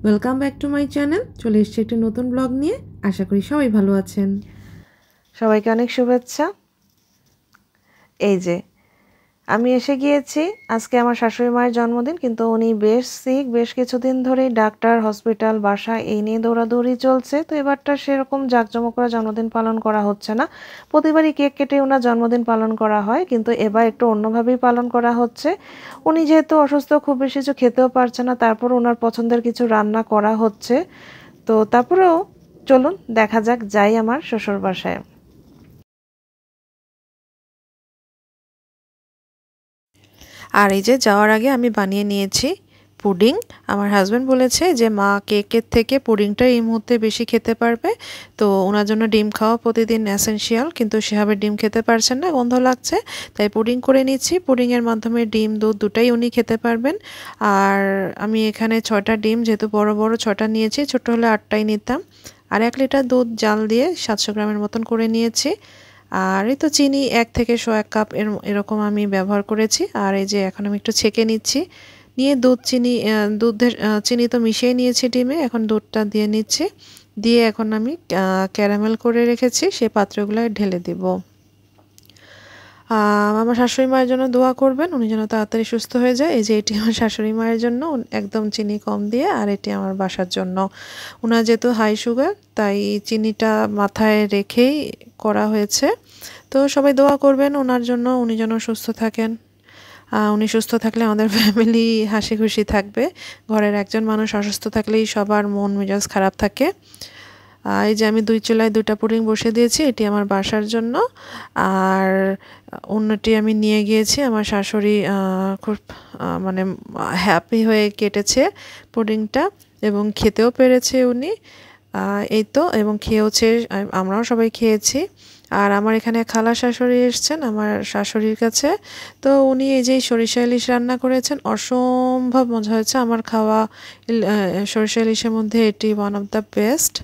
Welcome back to my channel. চলে এসেছি একটি নতুন ব্লগ নিয়ে। আশা করি সবাই ভালো আছেন। সবাইকে অনেক শুভেচ্ছা। এই যে আমি এসে গিয়েছি, আজকে আমার শাশুড়ি মায়ের জন্মদিন, কিন্তু উনি বেশ সিক, বেশ কিছুদিন ধরেই ডাক্তার, হসপিটাল, বাসা এই নিয়ে দৌড়াদৌড়ি চলছে। তো এবারটা সেরকম জাঁকজমক করে জন্মদিন পালন করা হচ্ছে না। প্রতিবারই কেক কেটে ওনার জন্মদিন পালন করা হয়, কিন্তু এবার একটু অন্যভাবেই পালন করা হচ্ছে। উনি যেহেতু অসুস্থ, খুব বেশি কিছু খেতেও পারছে না, তারপর ওনার পছন্দের কিছু রান্না করা হচ্ছে। তো তারপরেও চলুন দেখা যাক, যাই আমার শ্বশুর বাসায়। আর এই যে যাওয়ার আগে আমি বানিয়ে নিয়েছি পুডিং। আমার হাজব্যান্ড বলেছে যে মা কেকের থেকে পুডিংটা এই মুহূর্তে বেশি খেতে পারবে, তো ওনার জন্য ডিম খাওয়া প্রতিদিন এসেনশিয়াল, কিন্তু সেভাবে ডিম খেতে পারছেন না, গন্ধ লাগছে, তাই পুডিং করে নিচ্ছি। পুডিংয়ের মাধ্যমে ডিম দুধ দুটাই উনি খেতে পারবেন। আর আমি এখানে 6টা ডিম, যেহেতু বড় বড় 6টা নিয়েছি, ছোট হলে 8টাই নিতাম। আর 1 লিটার দুধ জাল দিয়ে 700 গ্রামের মতন করে নিয়েছি। আর এই তো চিনি 1 থেকে 1 কাপ এরকম আমি ব্যবহার করেছি। আর এই যে এখন আমি একটু ছেঁকে নিচ্ছি, নিয়ে দুধের চিনি তো মিশিয়ে নিয়েছি ডিমে, এখন দুধটা দিয়ে নিচ্ছি। দিয়ে এখন আমি ক্যারামেল করে রেখেছি সেই পাত্রগুলো ঢেলে দিব। আমার শাশুড়ি মায়ের জন্য দোয়া করবেন, উনি যেন তাড়াতাড়ি সুস্থ হয়ে যায়। এই যে এটি আমার শাশুড়ি মায়ের জন্য, একদম চিনি কম দিয়ে। আর এটি আমার বাসার জন্য, ওনার যেহেতু হাই সুগার, তাই চিনিটা মাথায় রেখেই করা হয়েছে। তো সবাই দোয়া করবেন ওনার জন্য, উনি যেন সুস্থ থাকেন। উনি সুস্থ থাকলে আমাদের ফ্যামিলি হাসি খুশি থাকবে। ঘরের একজন মানুষ অসুস্থ থাকলেই সবার মন মেজাজ খারাপ থাকে। এই যে আমি 2 চুলায় 2টা পুডিং বসে দিয়েছি, এটি আমার বাসার জন্য। আর অন্যটি আমি নিয়ে গিয়েছি, আমার শাশুড়ি খুব মানে হ্যাপি হয়ে কেটেছে পুডিংটা, এবং খেতেও পেরেছে উনি। এই তো, এবং খেয়েওছে, আমরাও সবাই খেয়েছি। আর আমার এখানে খালা শাশুড়ি এসছেন আমার শাশুড়ির কাছে। তো উনি এই যে সরিষা ইলিশ রান্না করেছেন, অসম্ভব মজা হয়েছে আমার খাওয়া। সরিষা ইলিশের মধ্যে এটি ওয়ান অফ দ্য বেস্ট।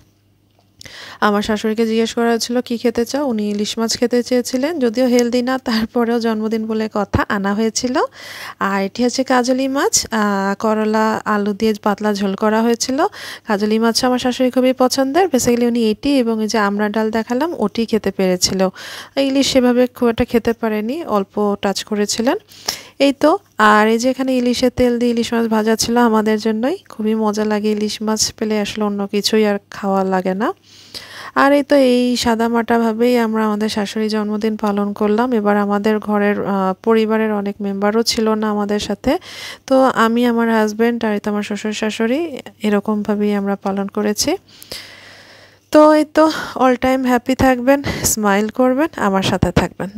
আমার শাশুড়িকে জিজ্ঞেস করা হয়েছিল কী খেতে চাও, উনি ইলিশ মাছ খেতে চেয়েছিলেন, যদিও হেলদি না, তারপরেও জন্মদিন বলে কথা আনা হয়েছিল। আর এটি হচ্ছে কাজলি মাছ, করলা আলু দিয়ে পাতলা ঝোল করা হয়েছিল। কাজলি মাছ আমার শাশুড়ি খুবই পছন্দের, বেসিক্যালি উনি এটি এবং এই যে আমরা ডাল দেখালাম ওটি খেতে পেরেছিল। ইলিশ সেভাবে খুব একটা খেতে পারেনি, অল্প টাচ করেছিলেন। এই তো। আর এই যে এখানে ইলিশের তেল দিয়ে ইলিশ মাছ ভাজা ছিল আমাদের জন্যই, খুবই মজা লাগে ইলিশ মাছ পেলে, আসলে অন্য কিছুই আর খাওয়া লাগে না। আর এই তো এই সাদামাটাভাবেই আমরা আমাদের শাশুড়ি জন্মদিন পালন করলাম। এবার আমাদের ঘরের পরিবারের অনেক মেম্বারও ছিল না আমাদের সাথে, তো আমি, আমার হাজব্যান্ড আর এই তো আমার শ্বশুর শাশুড়ি, এরকমভাবেই আমরা পালন করেছি। তো এই তো, অল টাইম হ্যাপি থাকবেন, স্মাইল করবেন, আমার সাথে থাকবেন।